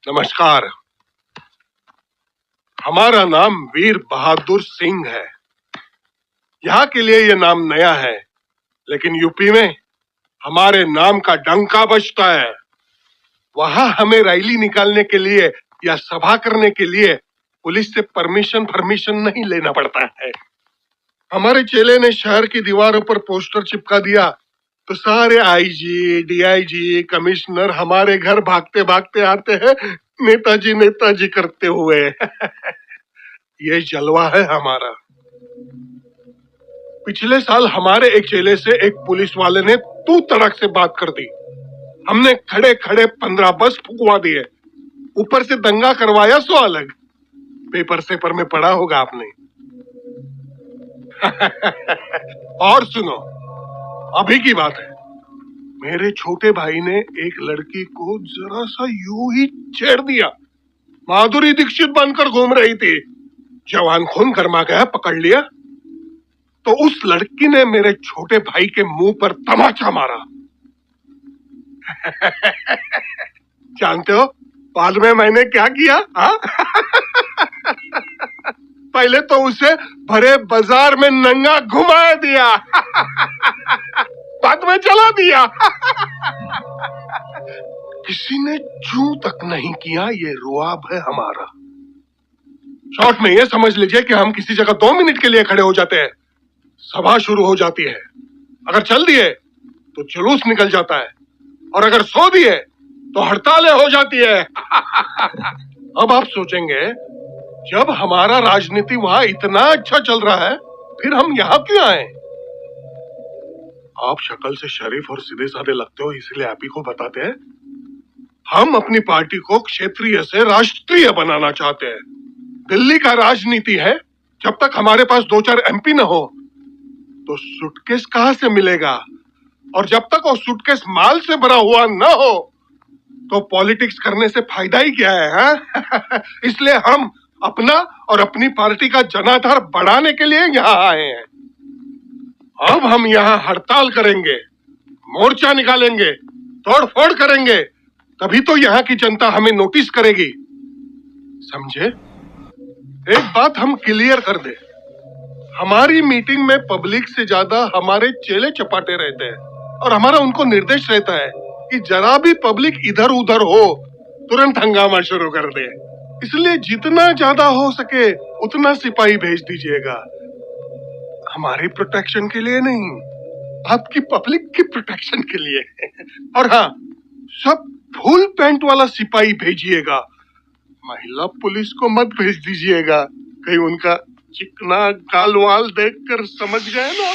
नमस्कार। हमारा नाम वीर बहादुर सिंह है। यहाँ के लिए ये नाम नया है, लेकिन यूपी में हमारे नाम का डंका बजता है। वहां हमें रैली निकालने के लिए या सभा करने के लिए पुलिस से परमिशन नहीं लेना पड़ता है। हमारे चेले ने शहर की दीवारों पर पोस्टर चिपका दिया तो सारे आईजी, डीआईजी, कमिश्नर हमारे घर भागते भागते आते हैं, नेताजी नेताजी करते हुए। ये जलवा है हमारा। पिछले साल हमारे एक चेले से एक पुलिस वाले ने तू तड़क से बात कर दी। हमने खड़े खड़े 15 बस फुकवा दिए, ऊपर से दंगा करवाया सो अलग। पेपर सेपर में पढ़ा होगा आपने। और सुनो, अभी की बात है, मेरे छोटे भाई ने एक लड़की को जरा सा यूं ही छेड़ दिया। माधुरी दीक्षित बनकर घूम रही थी, जवान खून गरमा गया, पकड़ लिया तो उस लड़की ने मेरे छोटे भाई के मुंह पर तमाचा मारा। जानते हो बाद में मैंने क्या किया? पहले तो उसे भरे बाजार में नंगा घुमा दिया, बाद में चला दिया। किसी ने चू तक नहीं किया। ये रुआब है हमारा। शॉर्ट में ये समझ लीजिए कि हम किसी जगह 2 मिनट के लिए खड़े हो जाते हैं, सभा शुरू हो जाती है। अगर चल दिए तो जुलूस निकल जाता है, और अगर सो दिए तो हड़तालें हो जाती है। अब आप सोचेंगे, जब हमारा राजनीति वहां इतना अच्छा चल रहा है, फिर हम यहाँ क्यों आए? आप शक्ल से शरीफ और सीधे साधे लगते हो, इसलिए आप ही को बताते हैं। हम अपनी पार्टी को क्षेत्रीय से राष्ट्रीय बनाना चाहते हैं। दिल्ली का राजनीति है, जब तक हमारे पास 2-4 एमपी न हो तो सूटकेस कहां से मिलेगा, और जब तक वो सूटकेस माल से भरा हुआ न हो तो पॉलिटिक्स करने से फायदा ही क्या है, हा? इसलिए हम अपना और अपनी पार्टी का जनाधार बढ़ाने के लिए यहाँ आए हैं। अब हम यहाँ हड़ताल करेंगे, मोर्चा निकालेंगे, तोड़फोड़ करेंगे, तभी तो यहाँ की जनता हमें नोटिस करेगी। समझे? एक बात हम क्लियर कर दे, हमारी मीटिंग में पब्लिक से ज्यादा हमारे चेले चपाटे रहते हैं, और हमारा उनको निर्देश रहता है कि जरा भी पब्लिक इधर उधर हो तुरंत हंगामा शुरू कर दे। इसलिए जितना ज्यादा हो सके उतना सिपाही भेज दीजिएगा, हमारी प्रोटेक्शन के लिए नहीं, आपकी पब्लिक की प्रोटेक्शन के लिए। और हाँ, सब फुल पैंट वाला सिपाही भेजिएगा, महिला पुलिस को मत भेज दीजिएगा, कहीं उनका चिकना गाल वाल देखकर समझ गए ना।